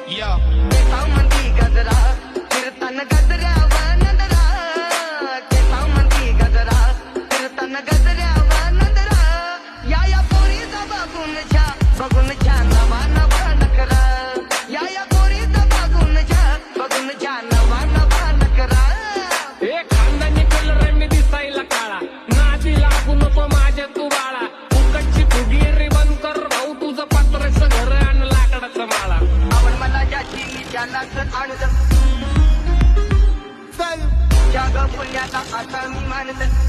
केसांमंदी गजरा फिरताना गजऱ्यावर नजरा केसांमंदी गजरा फिरताना गजऱ्यावर नजरा या पोरीचा बघून छान नवा नवा नकरा या पोरीचा बघून छान नवा नवा नकरा एक खानदानी कलर मी दिसायला काळा नादी लागू नको माझ्या तू बाळा फुकटची फुगी रिबन कर भाऊ तुझं पत्राचं घर आणि लाकडाचं माळा आवड मला ज्याची मी त्यालाच आणलं जग पुण्याचा आता मी मानलं